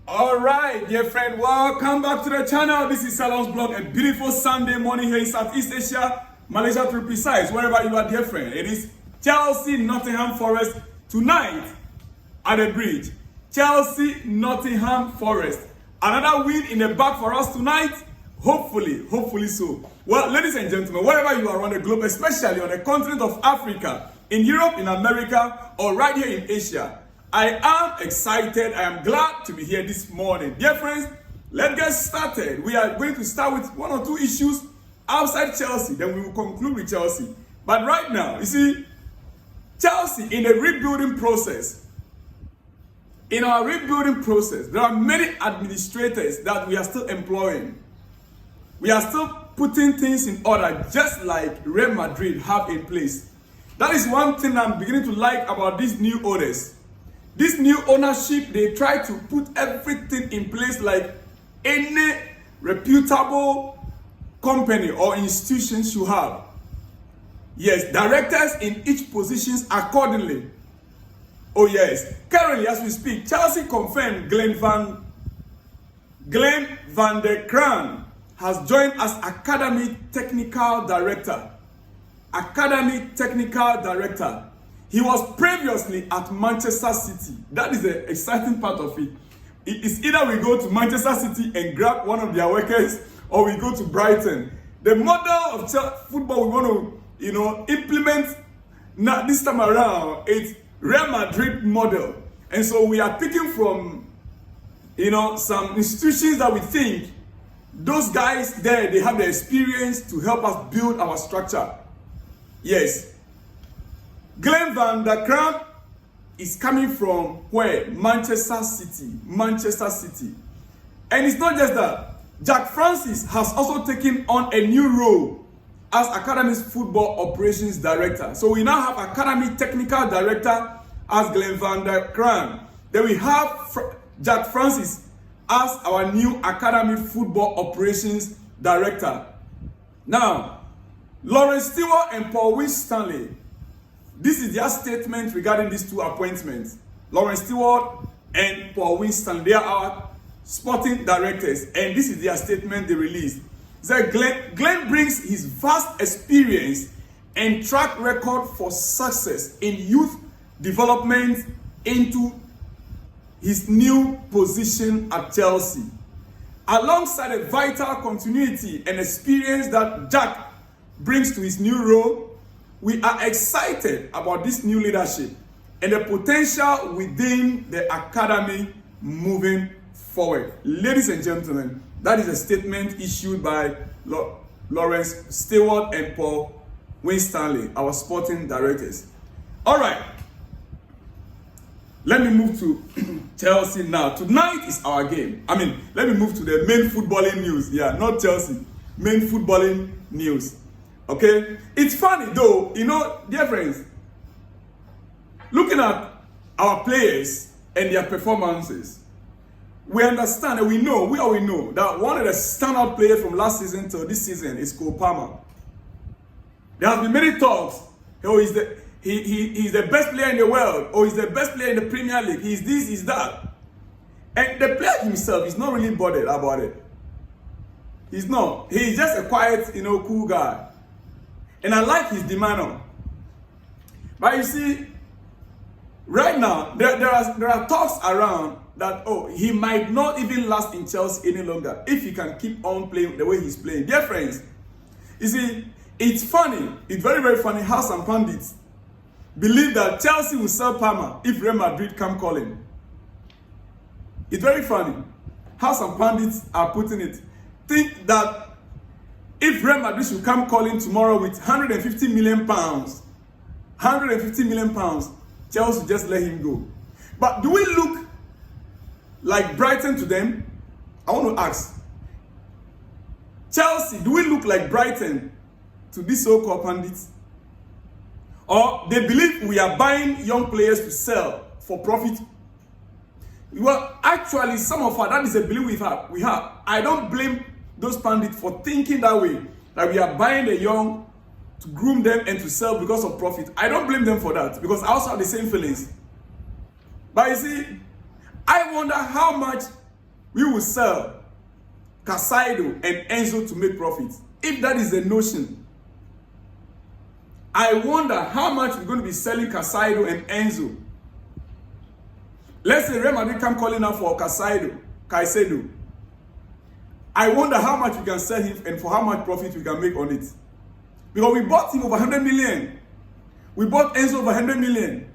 All right, dear friend, welcome back to the channel. This is Salon's blog. A beautiful Sunday morning here in Southeast Asia, Malaysia to be precise, wherever you are, dear friend. It is Chelsea, Nottingham Forest tonight at the bridge. Chelsea, Nottingham Forest. Another win in the bag for us tonight. Hopefully so. Well, ladies and gentlemen, wherever you are around the globe, especially on the continent of Africa, in Europe, in America, or right here in Asia, I am excited. I am glad to be here this morning. Dear friends, let's get started. We are going to start with one or two issues outside Chelsea. Then we will conclude with Chelsea. But right now, you see, Chelsea in the rebuilding process. In our rebuilding process, there are many administrators that we are still employing. We are still putting things in order, just like Real Madrid have in place. That is one thing I'm beginning to like about these new owners. This new ownership, they try to put everything in place like any reputable company or institutions should have. Yes, directors in each positions accordingly. Oh yes, currently as we speak, Chelsea confirmed Glenn van der Kraan has joined as Academy Technical Director. Academy Technical Director. He was previously at Manchester City. That is the exciting part of it. It's either we go to Manchester City and grab one of their workers, or we go to Brighton. The model of football we want to, implement now this time around, it's Real Madrid model. And so we are picking from, some institutions that we think those guys there, they have the experience to help us build our structure. Yes. Glenn van der Kraan is coming from where? Manchester City. Manchester City. And it's not just that. Jack Francis has also taken on a new role as Academy's Football Operations Director. So we now have Academy Technical Director as Glenn van der Kraan. Then we have Jack Francis as our new Academy Football Operations Director. Now, Lawrence Stewart and Paul Winstanley, this is their statement regarding these two appointments. Lawrence Stewart and Paul Winstanley, they are our sporting directors, and this is their statement they released. So Glenn brings his vast experience and track record for success in youth development into his new position at Chelsea. Alongside a vital continuity and experience that Jack brings to his new role, we are excited about this new leadership and the potential within the academy moving forward. Ladies and gentlemen, that is a statement issued by Lawrence Stewart and Paul Winstanley, our sporting directors. All right, let me move to Chelsea now. Tonight is our game. Let me move to the main footballing news. Yeah, not Chelsea. Main footballing news. Okay? It's funny though, dear friends, looking at our players and their performances, we understand and we know that one of the standout players from last season to this season is Cole Palmer. There have been many talks. Oh, he's the best player in the world, or he's the best player in the Premier League, he's this, he's that. And the player himself is not really bothered about it. He's not. He's just a quiet, cool guy. And I like his demeanor. But you see, right now, there are talks around that, he might not even last in Chelsea any longer if he can keep on playing the way he's playing. Dear friends, you see, it's funny, it's very, very funny how some pundits believe that Chelsea will sell Palmer if Real Madrid come calling. It's very funny how some pundits are putting it. Think that if Real Madrid should come calling tomorrow with 150 million pounds, Chelsea just let him go. But do we look like Brighton to them? I want to ask. Chelsea, do we look like Brighton to these so-called pundits? Or they believe we are buying young players to sell for profit? Well, actually, some of us, that is a belief we have. I don't blame those pundits for thinking that way, that we are buying the young to groom them and to sell because of profit. I don't blame them for that, because I also have the same feelings. But you see, I wonder how much we will sell Caicedo and Enzo to make profit. If that is the notion, I wonder how much we're going to be selling Caicedo and Enzo. Let's say Real Madrid come calling out for Caicedo. I wonder how much we can sell him and for how much profit we can make on it. Because we bought him over 100 million. We bought Enzo over 100 million.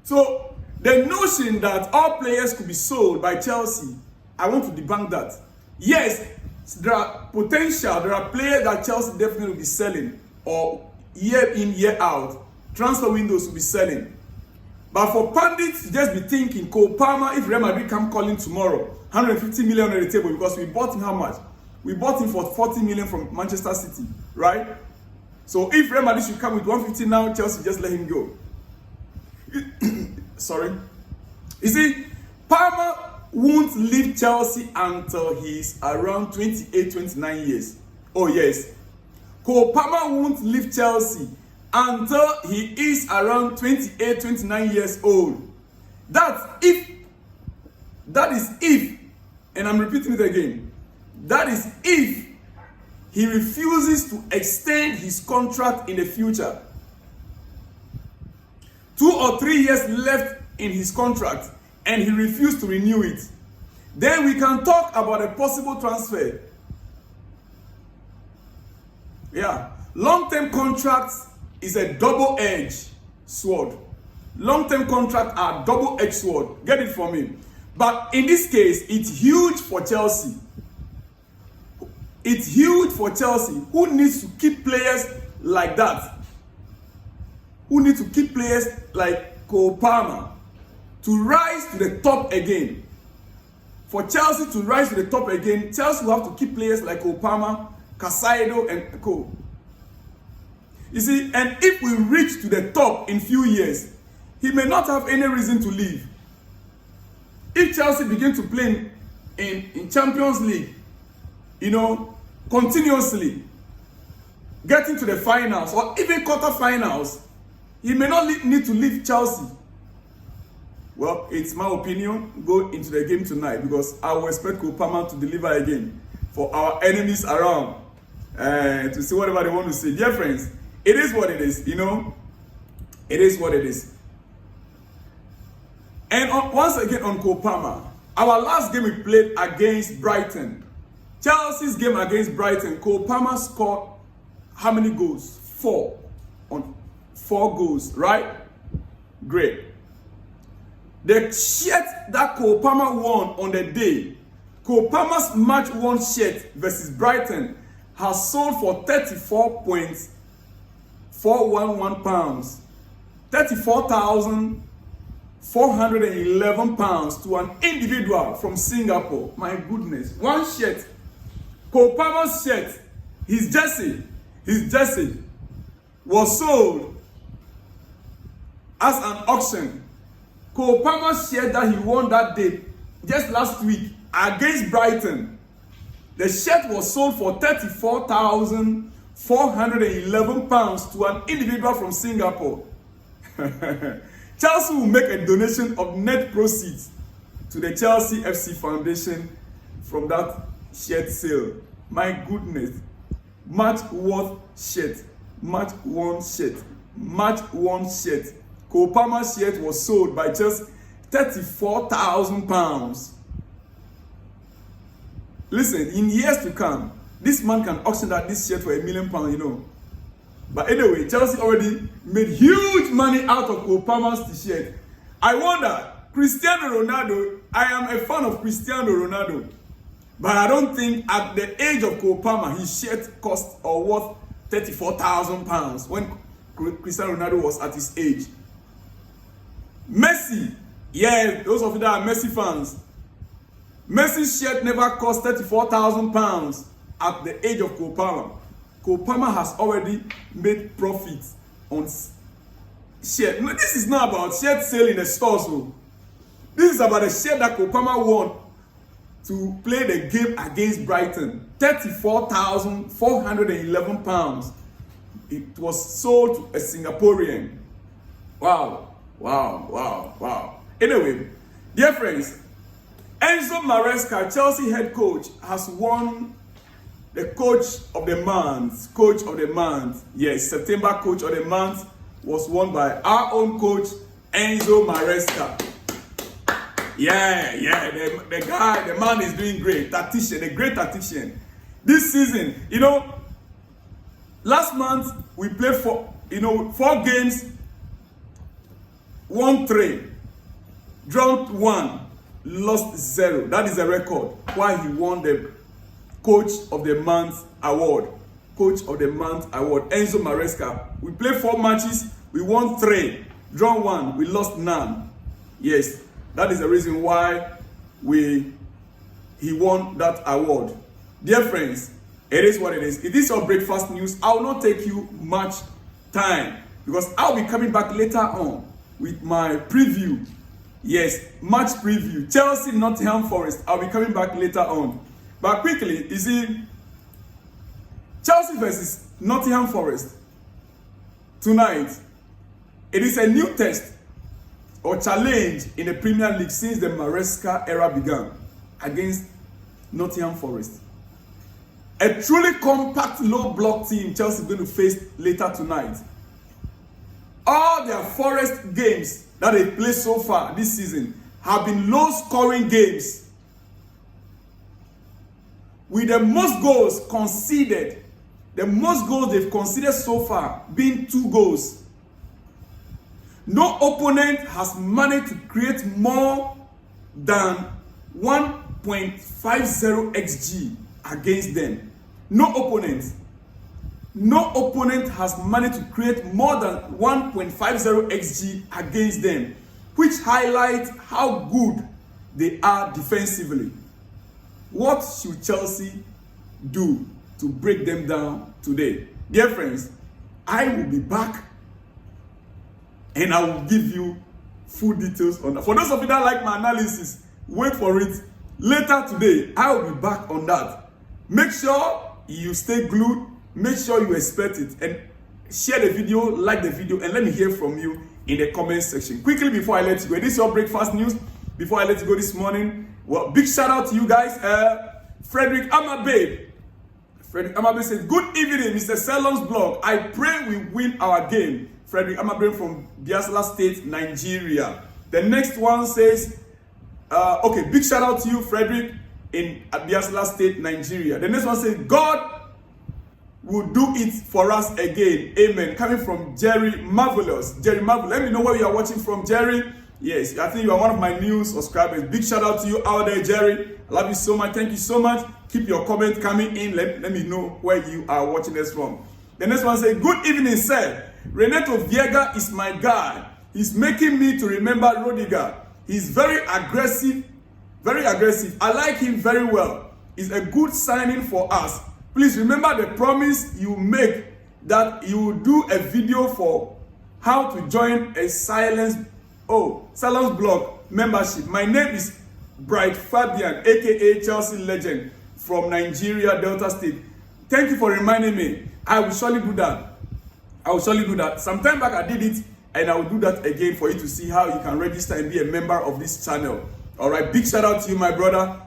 So the notion that all players could be sold by Chelsea, I want to debunk that. Yes, there are potential, there are players that Chelsea definitely will be selling, or year in, year out, transfer windows will be selling. But for pundits to just be thinking, Cole Palmer, if Real Madrid come calling tomorrow, 150 million on the table, because we bought him how much? We bought him for 40 million from Manchester City, right? So if Real Madrid should come with 150 now, Chelsea just let him go. Sorry. You see, Palmer won't leave Chelsea until he's around 28, 29 years. Oh yes. Cole Palmer won't leave Chelsea until he is around 28, 29 years old. That is if, and I'm repeating it again, that is if he refuses to extend his contract in the future. 2 or 3 years left in his contract and he refused to renew it. Then we can talk about a possible transfer. Yeah, long-term contracts is a double-edged sword. Long-term contracts are double-edged sword. Get it from me. But in this case, it's huge for Chelsea. It's huge for Chelsea, who needs to keep players like that. Who needs to keep players like Cole Palmer to rise to the top again. For Chelsea to rise to the top again, Chelsea will have to keep players like Cole Palmer, Caicedo, and Co. You see, and if we reach to the top in few years, he may not have any reason to leave. If Chelsea begin to play in Champions League, you know, continuously, getting to the finals or even quarterfinals, he may not need to leave Chelsea. Well, it's my opinion. Go into the game tonight because I will expect Cole Palmer to deliver again for our enemies around to see whatever they want to say. Dear friends, it is what it is, you know. It is what it is. And once again on Cole Palmer, our last game we played against Brighton, Chelsea's game against Brighton, Cole Palmer scored how many goals? 4 on 4 goals, right? Great. The shirt that Cole Palmer won on the day, Cole Palmer's match won shirt versus Brighton has sold for £34.411, £34,411 to an individual from Singapore. My goodness, one shirt. Cole Palmer's shirt, his jersey was sold as an auction. Cole Palmer's shirt that he won that day, just last week, against Brighton, the shirt was sold for £34,411 to an individual from Singapore. Chelsea will make a donation of net proceeds to the Chelsea FC Foundation from that shirt sale. My goodness. Match worth shirt. Match worn shirt. Match worn shirt. Cole Palmer's shirt was sold by just £34,000. Listen, in years to come, this man can auction this shirt for £1 million, you know. But anyway, Chelsea already made huge money out of Cole Palmer's t-shirt. I wonder, Cristiano Ronaldo, I am a fan of Cristiano Ronaldo, but I don't think at the age of Cole Palmer, his shirt cost or worth £34,000 when Cristiano Ronaldo was at his age. Messi, yeah, those of you that are Messi fans, Messi's shirt never cost £34,000 at the age of Cole Palmer. Cole Palmer has already made profits on shirt. No, this is not about shirt sale in the stores. So. This is about a shirt that Cole Palmer won to play the game against Brighton. £34,411. It was sold to a Singaporean. Wow. Anyway, dear friends, Enzo Maresca, Chelsea head coach, has won the coach of the month. Coach of the month. Yes, September coach of the month was won by our own coach, Enzo Maresca. Yeah, the guy, the man is doing great. Tactician, a great tactician. This season, last month we played 4 games, won 3, drawn 1, lost 0. That is a record. Why he won the Coach of the Month award. Coach of the Month award. Enzo Maresca. We played 4 matches, we won 3, drawn 1, we lost none. Yes, that is the reason why he won that award. Dear friends, it is what it is. It is your breakfast news. I will not take you much time because I'll be coming back later on with my preview. Yes, match preview. Chelsea, Nottingham Forest. I'll be coming back later on. But quickly, you see, Chelsea versus Nottingham Forest tonight. It is a new test or challenge in the Premier League since the Maresca era began against Nottingham Forest. A truly compact, low-block team Chelsea is going to face later tonight. All their Forest games that they played so far this season have been low-scoring games, with the most goals conceded. The most goals they've conceded so far being 2 goals. No opponent has managed to create more than 1.50 xG against them. No opponent has managed to create more than 1.50 xG against them, which highlights how good they are defensively. What should Chelsea do to break them down today? Dear friends, I will be back and I will give you full details on that. For those of you that like my analysis, wait for it. Later today, I will be back on that. Make sure you stay glued. Make sure you expect it. And share the video, like the video, and let me hear from you in the comment section. Quickly before I let you go, this is your breakfast news. Before I let you go this morning, well, big shout out to you guys. Frederick Amabe. Frederick Amabe says, good evening, Mr. Selon's blog. I pray we win our game. Frederick Amabe from Biafra State, Nigeria. The next one says, okay, big shout out to you, Frederick, in Biafra State, Nigeria. The next one says, God will do it for us again. Amen. Coming from Jerry Marvelous. Jerry Marvelous. Let me know where you are watching from, Jerry. Yes, I think you are one of my new subscribers. Big shout out to you out there, Jerry. I love you so much. Thank you so much. Keep your comment coming in. Let me know where you are watching us from. The next one says, good evening, sir. Renato Viega is my guy. He's making me to remember Rodiger. He's very aggressive. Very aggressive. I like him very well. He's a good signing for us. Please remember the promise you make that you will do a video for how to join a silence blog membership. My name is Bright Fabian, aka Chelsea Legend from Nigeria, Delta State. Thank you for reminding me. I will surely do that. Some time back I did it, and I will do that again for you to see how you can register and be a member of this channel. All right, big shout out to you, my brother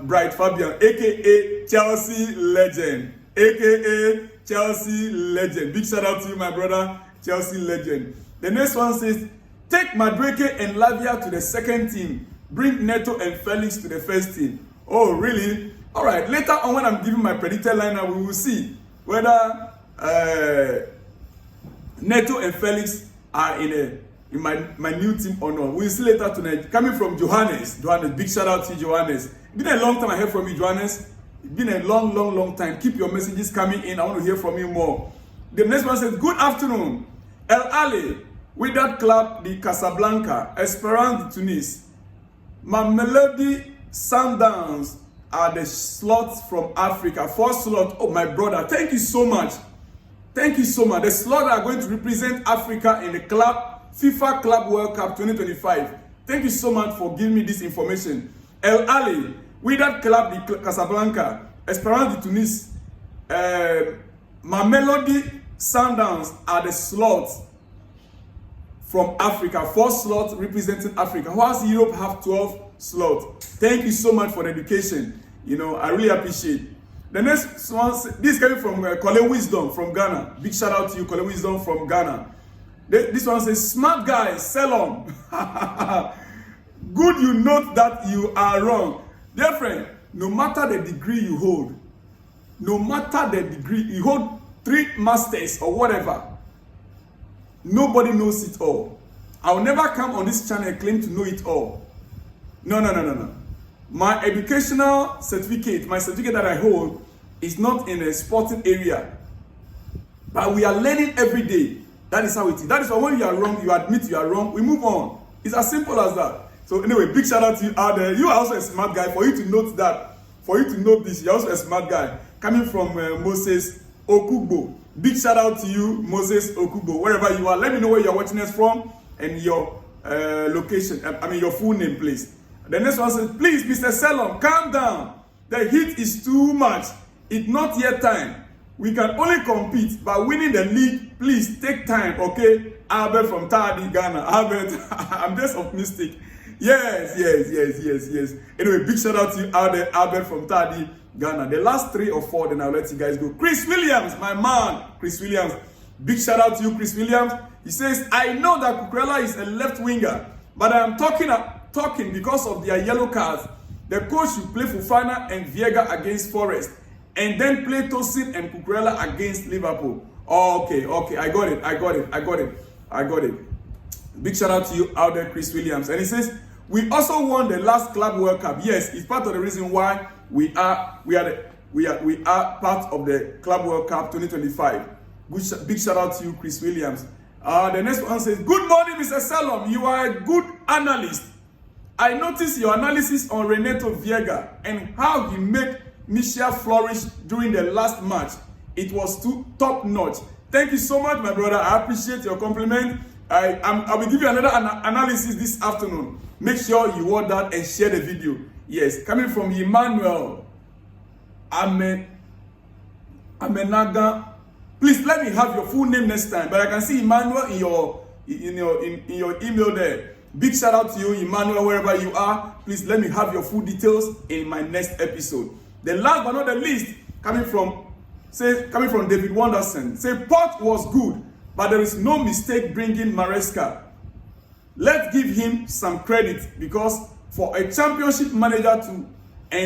Bright Fabian, aka Chelsea Legend, aka Chelsea Legend. Big shout out to you, my brother Chelsea Legend. The next one says, take Madueke and Lavia to the second team. Bring Neto and Felix to the first team. Oh, really? All right. Later on, when I'm giving my predicted lineup, we will see whether Neto and Felix are in my new team or not. We'll see later tonight. Coming from Johannes. Big shout out to you, Johannes. It's been a long time I heard from you, Johannes. It's been a long time. Keep your messages coming in. I want to hear from you more. The next one says, good afternoon. El Ali, Wydad Club de Casablanca, Esperance de Tunis, Mamelodi Sundowns are the slots from Africa. 4 slots. Oh, my brother, thank you so much. Thank you so much. The slots are going to represent Africa in the FIFA Club World Cup 2025. Thank you so much for giving me this information. El Ali, Wydad Club de Casablanca, Esperance de Tunis, Mamelodi Sundowns are the slots from Africa, 4 slots representing Africa. Whilst Europe have 12 slots. Thank you so much for the education. You know, I really appreciate. The next one, this is coming from Kole Wisdom from Ghana. Big shout out to you, Kole Wisdom from Ghana. This one says, smart guy, sell on. Good you note that you are wrong. Dear friend, no matter the degree you hold, no matter the degree, you hold 3 masters or whatever, nobody knows it all. I'll never come on this channel and claim to know it all. No. My educational certificate, my certificate that I hold, is not in a sporting area. But we are learning every day. That is how it is. That is why when you are wrong, you admit you are wrong, we move on. It's as simple as that. So anyway, big shout out to you out there. You are also a smart guy. For you to note that, for you to note this, you're also a smart guy. Coming from Moses Okugbo. Big shout out to you, Moses Okugbo. Wherever you are, let me know where you're watching us from and your location. I mean your full name, please. The next one says, please, Mr. Selom, calm down. The heat is too much. It's not yet time. We can only compete by winning the league. Please take time, okay? Albert from Tadi, Ghana. Albert, I'm just optimistic. Yes. Anyway, big shout out to you out there, Albert from Tadi, Ghana. The last 3 or 4, then I'll let you guys go. Chris Williams, my man, Chris Williams. Big shout out to you, Chris Williams. He says, I know that Cucurella is a left winger, but I am talking because of their yellow cards. The coach should play Fofana and Viega against Forest, and then play Tosin and Cucurella against Liverpool. Oh, okay, I got it. Big shout out to you out there, Chris Williams. And he says, we also won the last Club World Cup. Yes, it's part of the reason why we are part of the Club World Cup 2025. Big shout out to you, Chris Williams. The next one says, good morning, Mr. Salom. You are a good analyst. I noticed your analysis on Renato Viega and how he made Michel flourish during the last match. It was top notch. Thank you so much, my brother. I appreciate your compliment. I will give you another analysis this afternoon. Make sure you watch that and share the video. Yes, coming from Emmanuel Amenaga. Please let me have your full name next time. But I can see Emmanuel in your email there. Big shout out to you, Emmanuel, wherever you are. Please let me have your full details in my next episode. The last but not the least, coming from David Wanderson. Say Port was good, but there is no mistake bringing Maresca. Let's give him some credit, because for a championship manager to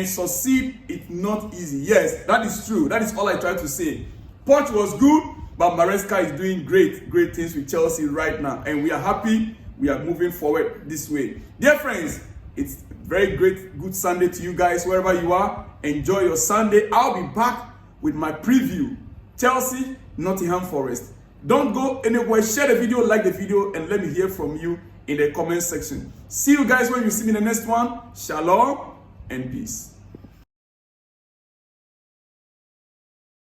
succeed, it's not easy. Yes, that is true. That is all I try to say. Port was good, but Maresca is doing great things with Chelsea right now, and we are happy. We are moving forward this way. Dear friends, it's very good Sunday to you guys, wherever you are. Enjoy your Sunday. I'll be back with my preview. Chelsea, Nottingham Forest. Don't go anywhere. Share the video, like the video, and let me hear from you in the comment section. See you guys when you see me in the next one. Shalom and peace.